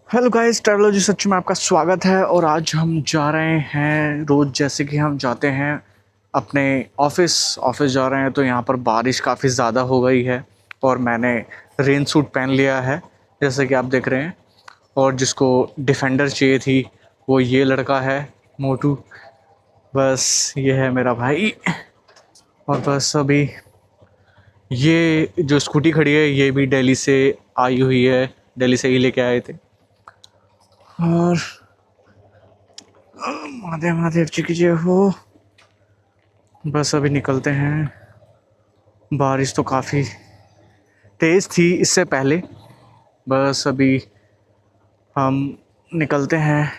Hello guys, ट्रैवलॉजी सच में आपका स्वागत है। और आज हम जा रहे हैं रोज़ जैसे कि हम जाते हैं अपने ऑफिस जा रहे हैं। तो यहाँ पर बारिश काफ़ी ज़्यादा हो गई है और मैंने रेन सूट पहन लिया है जैसे कि आप देख रहे हैं। और जिसको डिफेंडर चाहिए थी वो ये लड़का है, मोटू। बस ये है मेरा भाई। और बस अभी ये जो स्कूटी खड़ी है ये भी दिल्ली से आई हुई है, दिल्ली से ही लेके आए थे। और महादेव महादेव जी की जय हो। बस अभी निकलते हैं। बारिश तो काफ़ी तेज़ थी इससे पहले। बस अभी हम निकलते हैं।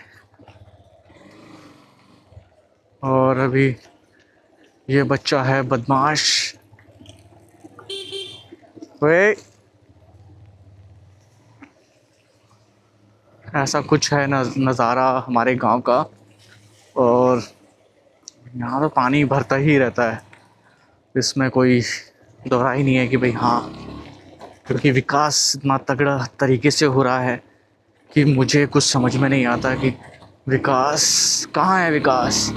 और अभी ये बच्चा है बदमाश। वे ऐसा कुछ है नज़ारा हमारे गांव का। और यहाँ तो पानी भरता ही रहता है, इसमें कोई दोहरा ही नहीं है कि भाई हाँ। क्योंकि विकास इतना तगड़ा तरीके से हो रहा है कि मुझे कुछ समझ में नहीं आता कि विकास कहाँ है। विकास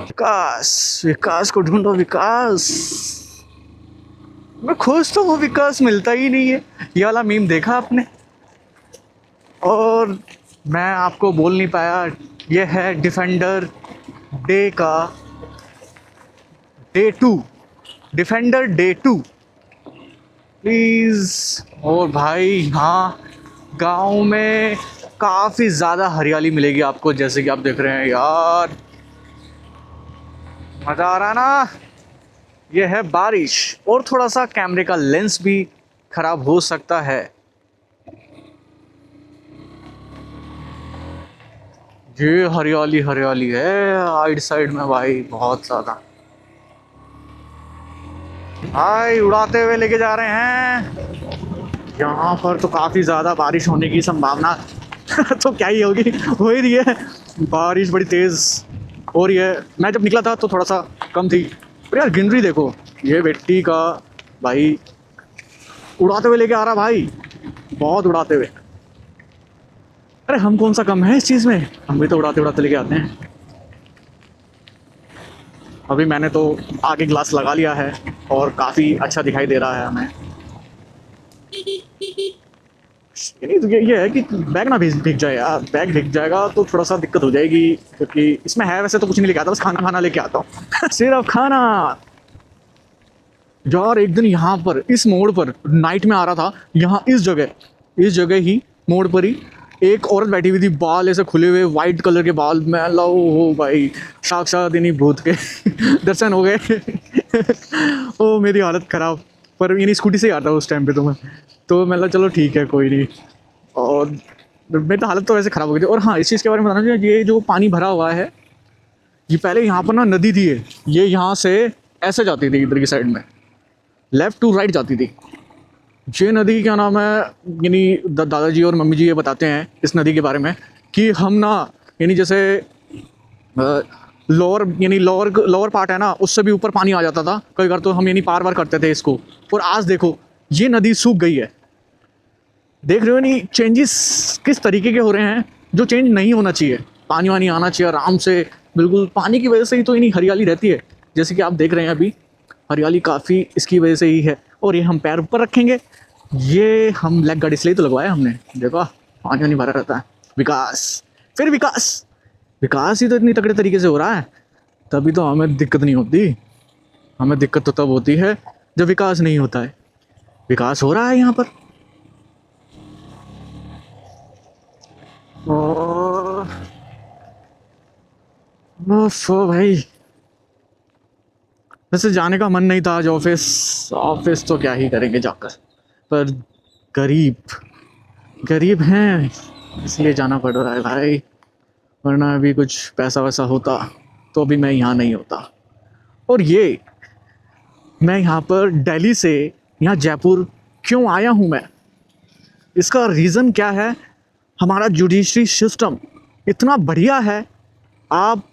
विकास विकास को ढूंढो। विकास मैं खोज तो वो विकास मिलता ही नहीं है। ये वाला मीम देखा आपने? और मैं आपको बोल नहीं पाया। ये है डिफेंडर डे का डे 2। Defender day 2 please. और भाई हाँ, गांव में काफ़ी ज़्यादा हरियाली मिलेगी आपको जैसे कि आप देख रहे हैं। यार मज़ा आ रहा ना। ये है बारिश और थोड़ा सा कैमरे का लेंस भी खराब हो सकता है। ये हरियाली हरियाली है आइड साइड में भाई, बहुत ज़्यादा। भाई उड़ाते हुए लेके जा रहे हैं। यहाँ पर तो काफ़ी ज़्यादा बारिश होने की संभावना तो क्या ही होगी, हो ही रही है। बारिश बड़ी तेज़ हो रही है। मैं जब निकला था तो थोड़ा सा कम थी, पर यार गिनरी देखो ये बेटी का भाई। उड़ाते हुए लेके आ रहा भाई, बहुत उड़ाते हुए। अरे हम कौन सा कम है इस चीज़ में, हम भी तो उड़ाते उड़ाते लेके आते हैं। अभी मैंने तो आगे ग्लास लगा लिया है और काफ़ी अच्छा दिखाई दे रहा है हमें। ये है कि बैग ना भीग जाए यार। बैग भीग जाएगा तो थोड़ा सा दिक्कत हो जाएगी, क्योंकि इसमें है वैसे तो कुछ नहीं लेके आता, बस खाना खाना लेके आता हूँ सिर्फ खाना। यार एक दिन यहाँ पर इस मोड़ पर नाइट में आ रहा था, यहाँ इस जगह ही मोड़ पर ही एक औरत बैठी हुई थी, बाल ऐसे खुले हुए वाइट कलर के बाल। मैं लो हो भाई, साक्षात इन्हीं भूत के दर्शन हो गए ओ मेरी हालत ख़राब। पर इन्हीं स्कूटी से ही आता उस टाइम पे तो मैं चलो ठीक है कोई नहीं। और मेरी तो हालत तो वैसे ख़राब हो गई थी। और हाँ, इस चीज़ के बारे में बताना चाहिए, ये जो पानी भरा हुआ है ये पहले यहाँ पर ना नदी थी। ये यहाँ से ऐसे जाती थी, इधर की साइड में लेफ़्ट टू राइट जाती थी। ये नदी क्या नाम है, यानी दादाजी और मम्मी जी ये बताते हैं इस नदी के बारे में कि हम ना, यानी जैसे लोअर पार्ट है ना, उससे भी ऊपर पानी आ जाता था कई बार, तो हम यानी पार वार करते थे इसको। और आज देखो ये नदी सूख गई है। देख रहे हो नहीं चेंजेस किस तरीके के हो रहे हैं, जो चेंज नहीं होना चाहिए। पानी वानी आना चाहिए आराम से, बिल्कुल पानी की वजह से ही तो इन्हीं हरियाली रहती है। जैसे कि आप देख रहे हैं अभी हरियाली काफ़ी इसकी वजह से ही है। और ये हम पैर ऊपर रखेंगे, ये हम लेग गार्ड इसलिए तो लगवाया हमने। देखो पानी नहीं भरा रहता है। विकास, फिर विकास विकास ही तो इतनी तगड़े तरीके से हो रहा है, तभी तो हमें दिक्कत नहीं होती। हमें दिक्कत तो तब होती है जब विकास नहीं होता है। विकास हो रहा है यहाँ पर। भाई वैसे जाने का मन नहीं था आज ऑफिस। ऑफिस तो क्या ही करेंगे जाकर, पर गरीब गरीब हैं इसलिए जाना पड़ रहा है भाई। वरना अभी कुछ पैसा वैसा होता तो अभी मैं यहाँ नहीं होता। और ये मैं यहाँ पर दिल्ली से यहाँ जयपुर क्यों आया हूँ मैं, इसका रीज़न क्या है। हमारा जुडिशरी सिस्टम इतना बढ़िया है। आप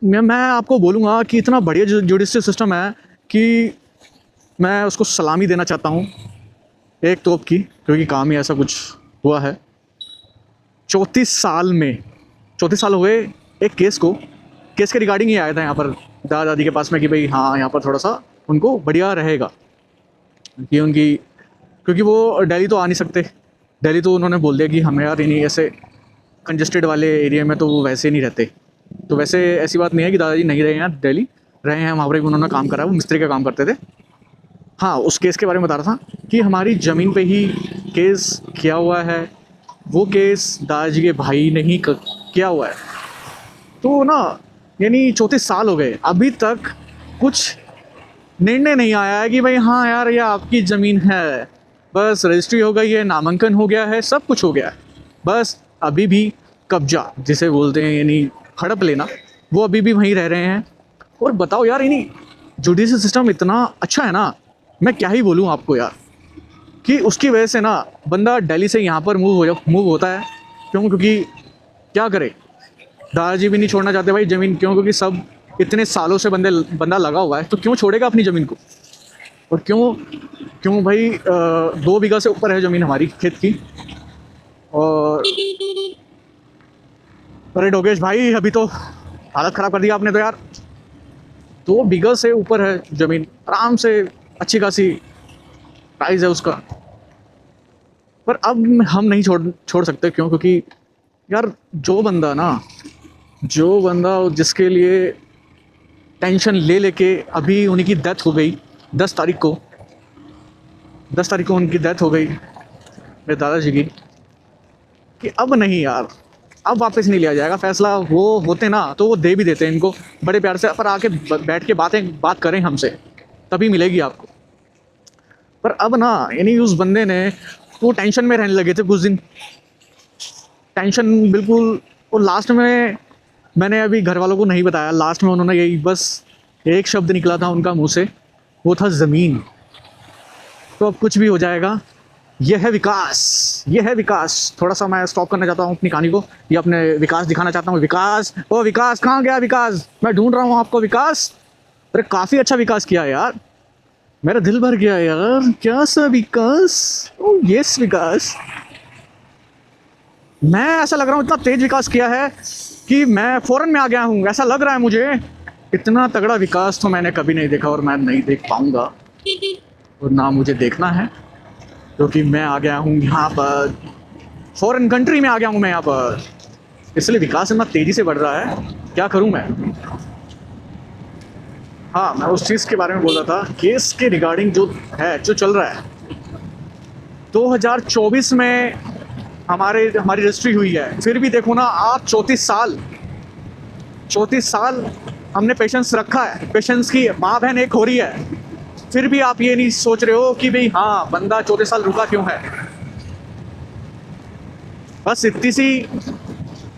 मैं आपको बोलूँगा कि इतना बढ़िया जुडिशरी सिस्टम है कि मैं उसको सलामी देना चाहता हूँ एक तोप की, क्योंकि काम ही ऐसा कुछ हुआ है। 34 साल में, 34 साल हुए एक केस को, केस के रिगार्डिंग ही आया था यहाँ पर दादा दादी के पास में कि भाई हाँ यहाँ पर थोड़ा सा उनको बढ़िया रहेगा कि उनकी, क्योंकि वो दिल्ली तो आ नहीं सकते, दिल्ली तो उन्होंने बोल दिया कि हमें यार नहीं ऐसे कंजस्टेड वाले एरिया में तो वो वैसे नहीं रहते। तो वैसे ऐसी बात नहीं है कि दादाजी नहीं रहे हैं, दिल्ली रहे हैं, वहाँ पर भी उन्होंने काम करा, वो मिस्त्री का काम करते थे। हाँ, उस केस के बारे में बता रहा था कि हमारी ज़मीन पे ही केस किया हुआ है, वो केस दादाजी के भाई ने ही किया हुआ है। तो ना यानी 34 साल हो गए, अभी तक कुछ निर्णय नहीं आया है कि भाई हाँ यार ये आपकी ज़मीन है, बस रजिस्ट्री हो गई है, नामांकन हो गया है, सब कुछ हो गया है, बस अभी भी कब्जा जिसे बोलते हैं यानी हड़प लेना, वो अभी भी वहीं रह रहे हैं। और बताओ यार यानी जुडिशल सिस्टम इतना अच्छा है ना, मैं क्या ही बोलूँ आपको यार, कि उसकी वजह से ना बंदा दिल्ली से यहाँ पर मूव होता है। क्यों? क्योंकि क्या करे, दादाजी भी नहीं छोड़ना चाहते भाई ज़मीन, क्यों? क्योंकि सब इतने सालों से बंदा लगा हुआ है, तो क्यों छोड़ेगा अपनी ज़मीन को? और क्यों भाई 2 बीघा से ऊपर है ज़मीन हमारी खेत की। और अरे डोगेश भाई अभी तो हालत ख़राब कर दिया आपने तो यार, 2 बीघा से ऊपर है ज़मीन, आराम से अच्छी खासी प्राइस है उसका। पर अब हम नहीं छोड़ सकते। क्यों? क्योंकि यार जो बंदा जिसके लिए टेंशन लेके अभी उन्हीं की डेथ हो गई, 10 तारीख को उनकी डेथ हो गई मेरे दादाजी की, कि अब नहीं यार, अब वापस नहीं लिया जाएगा फैसला। वो होते ना तो वो दे भी देते हैं इनको बड़े प्यार से, पर आके बैठ के बात करें हमसे, तभी मिलेगी आपको। पर अब ना यानी उस बंदे ने, वो टेंशन में रहने लगे थे कुछ दिन, टेंशन बिल्कुल। और लास्ट में मैंने अभी घर वालों को नहीं बताया, लास्ट में उन्होंने यही बस एक शब्द निकला था उनका मुंह से, वो था ज़मीन। तो अब कुछ भी हो जाएगा, ये है विकास। थोड़ा सा मैं स्टॉप करना चाहता हूँ अपनी कहानी को, ये अपने विकास दिखाना चाहता हूँ। विकास, ओ विकास कहाँ गया विकास? मैं ढूंढ रहा हूँ आपको विकास। अरे काफ़ी अच्छा विकास किया है यार, मेरा दिल भर गया यार, क्या सा विकास। ओ यस विकास, मैं ऐसा लग रहा हूँ इतना तेज विकास किया है कि मैं फ़ौरन में आ गया हूँ, ऐसा लग रहा है मुझे। इतना तगड़ा विकास तो मैंने कभी नहीं देखा और मैं नहीं देख पाऊँगा, और ना मुझे देखना है, क्योंकि मैं आ गया हूँ यहाँ पर, फॉरेन कंट्री में आ गया हूँ मैं यहाँ पर, इसलिए विकास इतना तेज़ी से बढ़ रहा है, क्या करूँ मैं। हाँ, मैं उस चीज़ के बारे में बोल रहा था, केस के रिगार्डिंग जो चल रहा है। 2024 में हमारी रजिस्ट्री हुई है, फिर भी देखो ना आप, 34 साल हमने पेशेंस रखा है, पेशेंस की माँ बहन एक हो रही है, फिर भी आप ये नहीं सोच रहे हो कि भाई हाँ बंदा 34 साल रुका क्यों है। बस इतनी सी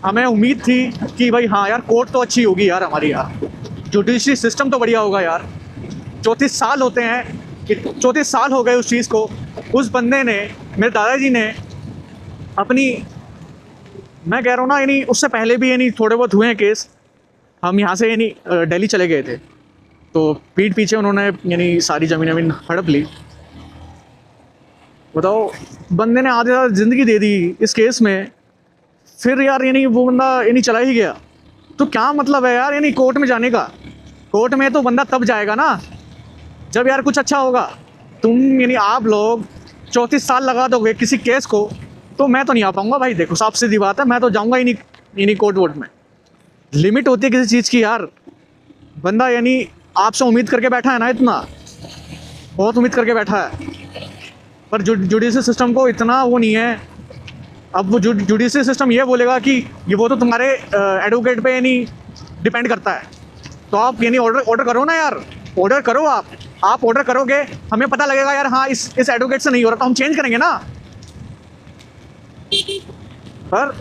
हमें उम्मीद थी कि भाई हाँ यार कोर्ट तो अच्छी होगी यार हमारी, यार जुडिशरी सिस्टम तो बढ़िया होगा यार। 34 साल होते हैं, 34 साल हो गए उस चीज़ को। उस बंदे ने, मेरे दादाजी ने अपनी, मैं कह रहा हूँ ना यानी उससे पहले भी यानी थोड़े बहुत हुए हैं केस, हम यहाँ से यानी दिल्ली चले गए थे, तो पीठ पीछे उन्होंने यानी सारी ज़मीन हड़प ली। बताओ, बंदे ने आधे आधे ज़िंदगी दे दी इस केस में, फिर यार यानी वो बंदा यानी चला ही गया। तो क्या मतलब है यार यानी कोर्ट में जाने का? कोर्ट में तो बंदा तब जाएगा ना जब यार कुछ अच्छा होगा। तुम यानी आप लोग 34 साल लगा दोगे किसी केस को, तो मैं तो नहीं आ पाऊँगा भाई। देखो साफ सीधी बात है, मैं तो जाऊँगा ही नहीं कोर्ट वोट में। लिमिट होती है किसी चीज़ की यार। बंदा यानी आपसे उम्मीद करके बैठा है ना, इतना बहुत उम्मीद करके बैठा है, पर जुडिशल सिस्टम को इतना वो नहीं है। अब वो जुडिशल सिस्टम ये बोलेगा कि ये वो तो तुम्हारे एडवोकेट पे यानी डिपेंड करता है, तो आप यानी ऑर्डर करो ना यार, ऑर्डर करो। आप ऑर्डर करोगे, हमें पता लगेगा यार हाँ इस एडवोकेट से नहीं हो रहा, तो हम चेंज करेंगे ना। पर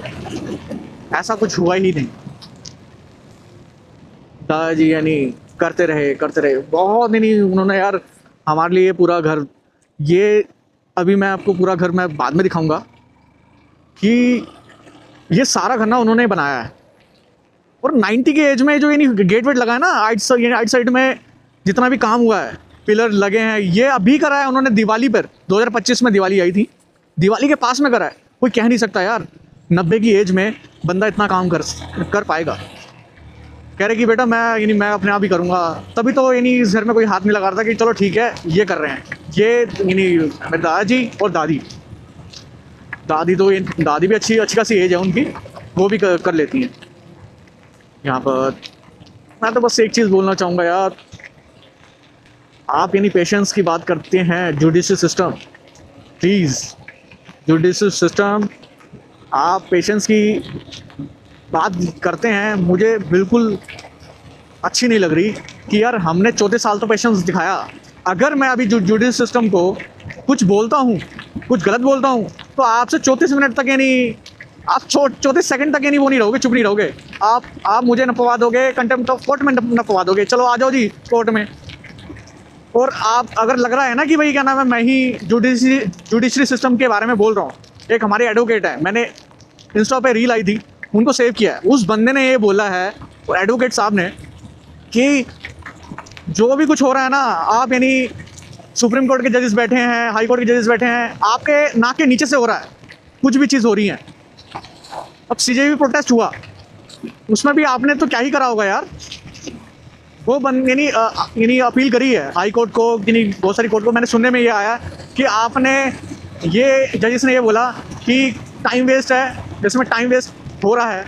ऐसा कुछ हुआ ही नहीं। दादाजी यानी करते रहे बहुत, नहीं उन्होंने यार हमारे लिए पूरा घर, ये अभी मैं आपको पूरा घर मैं बाद में दिखाऊंगा कि ये सारा घर ना उन्होंने बनाया है। और 90 के एज में जो यानी गेट वेट लगा है ना आइट साइड में, जितना भी काम हुआ है, पिलर लगे हैं, ये अभी करा है उन्होंने दिवाली पर। 2025 में दिवाली आई थी, दिवाली के पास में करा है। कोई कह नहीं सकता यार 90 की एज में बंदा इतना काम कर पाएगा। कह रहे कि बेटा मैं अपने आप ही करूँगा। तभी तो इस घर में कोई हाथ नहीं लगा रहा था कि चलो ठीक है ये कर रहे हैं। ये मेरे दादाजी और दादी दादी भी अच्छी अच्छी खासी एज है उनकी, वो भी कर लेती हैं यहाँ पर। मैं तो बस एक चीज़ बोलना चाहूँगा यार, आप पेशेंस की बात करते हैं, judicial system, please judicial system, आप पेशेंस की बात करते हैं, मुझे बिल्कुल अच्छी नहीं लग रही कि यार हमने 34 साल तो पेशेंस दिखाया। अगर मैं अभी जुडिशल सिस्टम को कुछ बोलता हूँ, कुछ गलत बोलता हूँ, तो आपसे 34 मिनट तक आप 34 सेकंड तक वो नहीं रहोगे, चुप नहीं रहोगे। आप मुझे नपवा दोगे, कंटेम्प्ट ऑफ कोर्ट में नपवा दोगे। चलो आ जाओ जी कोर्ट में। और आप अगर लग रहा है ना कि भाई क्या नाम है, मैं ही जुडिशरी सिस्टम के बारे में बोल रहा हूँ, एक हमारे एडवोकेट है, मैंने इंस्टा पे रील आई थी, उनको सेव किया है। उस बंदे ने ये बोला है, एडवोकेट साहब ने, कि जो भी कुछ हो रहा है ना, आप सुप्रीम कोर्ट के जजेस बैठे हैं, हाई कोर्ट के जजेस बैठे हैं, आपके नाक के नीचे से हो रहा है कुछ भी चीज़ हो रही है। अब सीजेबी प्रोटेस्ट हुआ, उसमें भी आपने तो क्या ही करा होगा यार। वो अपील करी है हाई कोर्ट को, बहुत सारी कोर्ट को। मैंने सुनने में ये आया कि आपने ये जजेस ने ये बोला कि टाइम वेस्ट है, जिसमें टाइम वेस्ट हो रहा है,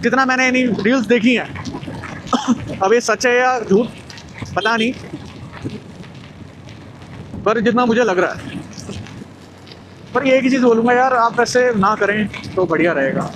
जितना मैंने रील्स देखी हैं। अब ये सच है या झूठ पता नहीं, पर जितना मुझे लग रहा है। पर ये एक ही चीज़ बोलूँगा यार, आप ऐसे ना करें तो बढ़िया रहेगा।